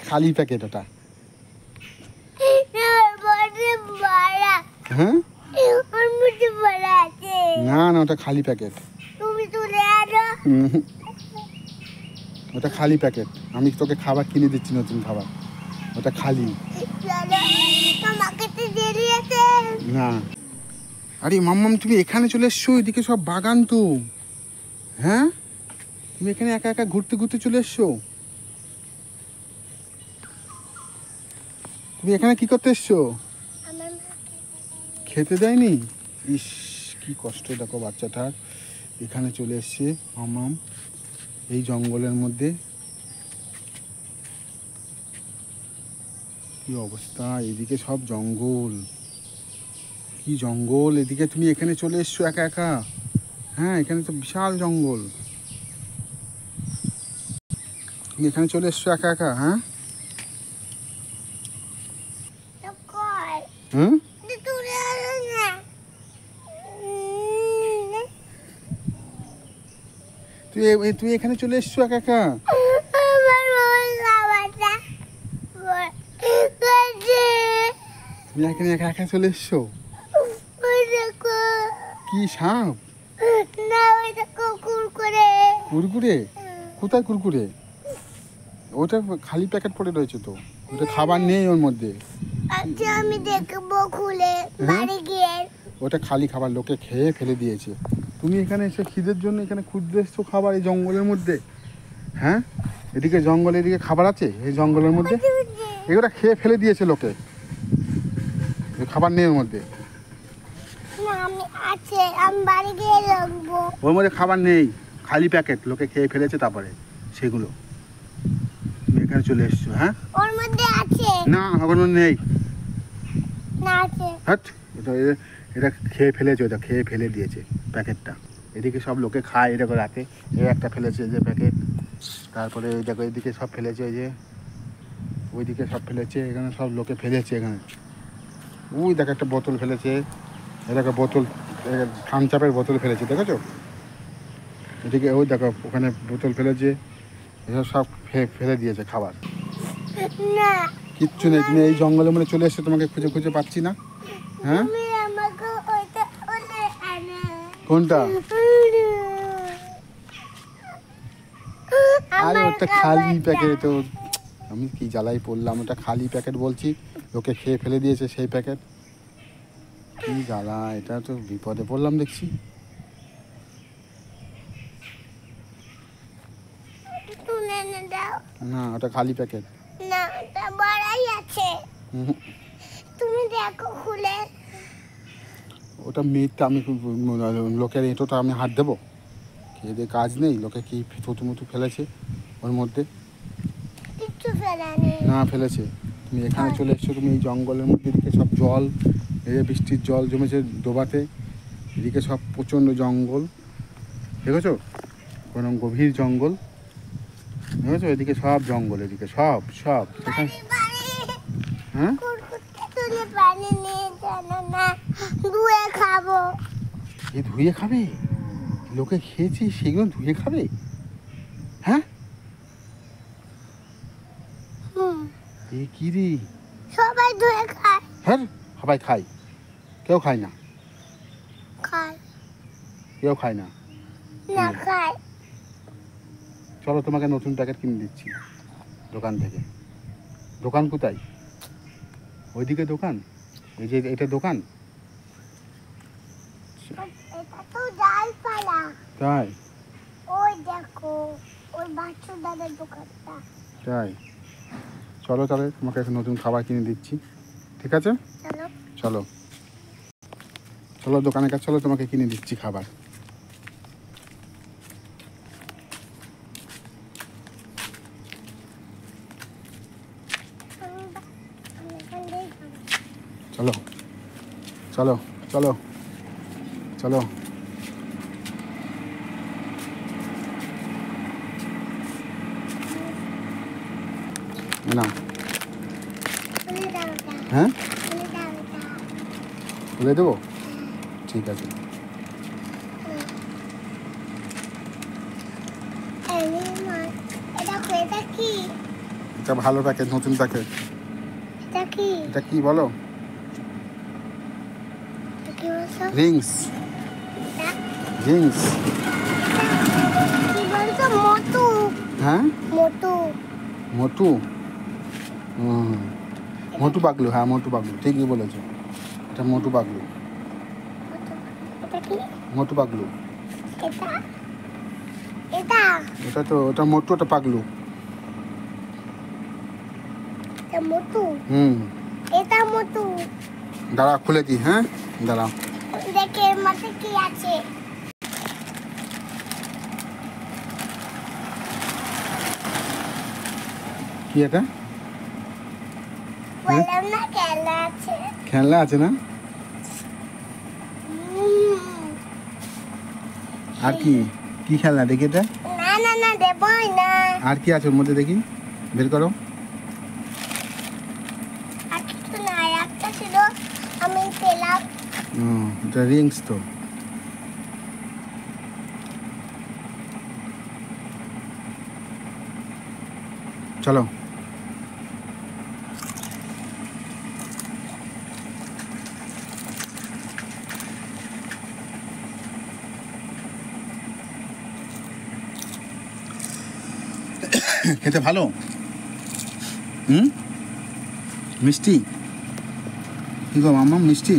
খালি প্যাকেট ওটা। হ্যাঁ না না, ওটা খালি প্যাকেট। ওটা খালি প্যাকেট। আমি তোকে খাবার কিনে দিচ্ছি, নতুন খাবার। ওটা খালি না। আরে মাম্মাম, তুমি এখানে চলে এসছো? এদিকে সব বাগান তো। হ্যাঁ, তুমি এখানে একা একা ঘুরতে ঘুরতে চলে এসছো। তুমি এখানে কি করতে এসছো? খেতে দেয়নি? ইস, কি কষ্ট দেখো বাচ্চাটার। এখানে চলে এসছে মাম্মাম, এই জঙ্গলের মধ্যে। কি অবস্থা, এদিকে সব জঙ্গল, কি জঙ্গল। এদিকে তুমি এখানে চলে এসছো একা একা। হ্যাঁ, এখানে তো বিশাল জঙ্গল। তুমি এখানে চলে এসছো একা একা। হ্যাঁ হ্যাঁ, তুই এখানে চলে এসছো একা একা। তুমি এখানে একা একা চলে এসছো। কি সাপ? কুরকুরে? কোথায় কুরকুরে? ওটা খালি প্যাকেট পড়ে রয়েছে তো, ওটা খাবার নেই ওর মধ্যে। আমি দেখবো খুলে বাড়ি গিয়ে। ওটা খালি খাবার, লোকে খেয়ে ফেলে দিয়েছে। তুমি এখানে এসে খিদের জন্য এখানে খুঁজতে এসছো খাবার এই জঙ্গলের মধ্যে। হ্যাঁ, এদিকে জঙ্গলে, এদিকে খাবার আছে এই জঙ্গলের মধ্যে। এগুলো খেয়ে ফেলে দিয়েছে লোকে, খাবার নেই ওর মধ্যে। আমি বাড়ি গিয়ে রাখবো। ওর মধ্যে খাবার নেই, খালি প্যাকেট, লোকে খেয়ে ফেলেছে তারপরে সেগুলো। তুমি এখানে চলে এসছো। হ্যাঁ, ওর মধ্যে আছে না, ওর মধ্যে নেই। না আছে। হ্যাঁ, এটা খেয়ে ফেলেছে, ওটা খেয়ে ফেলে দিয়েছে প্যাকেটটা। এদিকে সব লোকে খায়, এটা রাতে এই একটা ফেলেছে যে প্যাকেট। তারপরে এই দেখো এদিকে সব ফেলেছে, এই যে ওইদিকে সব ফেলেছে, এখানে সব লোকে ফেলেছে। এখানে ওই দেখো একটা বোতল ফেলেছে, এটাকে বোতল, থামচাপের বোতল ফেলেছে, দেখেছো? এদিকে ওই দেখো ওখানে বোতল ফেলেছে, এসব সব ফেলে দিয়েছে খাবার। না, কিচ্ছু নেই। তুমি এই জঙ্গলের মধ্যে চলে এসছো, তোমাকে খুঁজে খুঁজে পাচ্ছি না। হ্যাঁ, কোনটা? আরে ওটা খালি প্যাকেট। আমি কি জ্বালাই পড়লাম, ওটা খালি প্যাকেট বলছি, লোকে খেয়ে ফেলে দিয়েছে সেই প্যাকেট। কি জ্বালা, এটা তো বিপদে পড়লাম দেখছি। না, ওটা খালি প্যাকেট। না, ওটা বড়াই আছে। তুমি দেখো খুলে। ওটা মিথ্যা। আমি লোকের এঁটোটা আমি হাত দেবো? খেয়ে কাজ নেই, লোকে কি থুতুমুতু ফেলেছে ওর মধ্যে। কিচ্ছু ফেলেনি। না ফেলেছে। তুমি এখানে চলে এসছো, তুমি এই জঙ্গলের মধ্যে, এদিকে সব জল, এই যে বৃষ্টির জল জমেছে ডোবাতে, এদিকে সব প্রচণ্ড জঙ্গল, দেখেছো? কোনো গভীর জঙ্গল, দেখেছো? এদিকে সব জঙ্গল, এদিকে সব সব সেখানে। হ্যাঁ, ধুয়ে খাবো। এই ধুয়ে খাবে? লোকে খেয়েছি সেগুলো ধুয়ে খাবে? হ্যাঁ, এ কি রে? সবাই ধুয়ে খায়। হ্যাঁ, সবাই খায়, কেউ খায় না। খায় কেউ খায় না। না খায়। চলো তোমাকে নতুন প্যাকেট কিনে দিচ্ছি দোকান থেকে। দোকান কোথায়? ওইদিকে দোকান, এই যে এটা দোকান। এটা তো ডালপালা। তাই? ওই দেখো, ওই বাচ্চু দাদার দোকানটা। তাই? চলো তাহলে তোমাকে একটা নতুন খাবার কিনে দিচ্ছি, ঠিক আছে? চলো চলো চলো দোকানের কাছে চলো, তোমাকে কিনে দিচ্ছি খাবার। চলো চলো চলো চলো। না, হ্যাঁ, খুলে দেবো, ঠিক আছে। একটা ভালো প্যাকেট, নতুন প্যাকেট। এটা কি? এটা কি বলো? এটা কি বলছো? রিংস। এটা? রিংস। কি বলছো? মোটু। হ্যাঁ, মোটু। মোটু। হুম, মোটু পাগলু। হ্যাঁ, মোটু পাগলু, ঠিকই বলেছো। এটা মোটু পাগলু। মোটু। এটা কি? মোটু পাগলু। এটা? এটা? ওটা তো, ওটা মোটু, ওটা পাগলু। এটা মোটু। হুম, এটা মোটু। দাঁড়া খুলে দিই। হ্যাঁ, দাঁড়া। দেখে এর মধ্যে কি আছে? কি এটা? বললাম না খেলা আছে। খেলনা আছে না? আর কি কি খেলনা দেখি এটা? না না না দেবই না। আর কি আছে ওর মধ্যে দেখি, বের করো। আর কিছু না, একটা ছিল আমি পেলাম। এটা রিংস তো। চলো। খেতে ভালো? হুম, মিষ্টি। কি গো মাম্মা, মিষ্টি?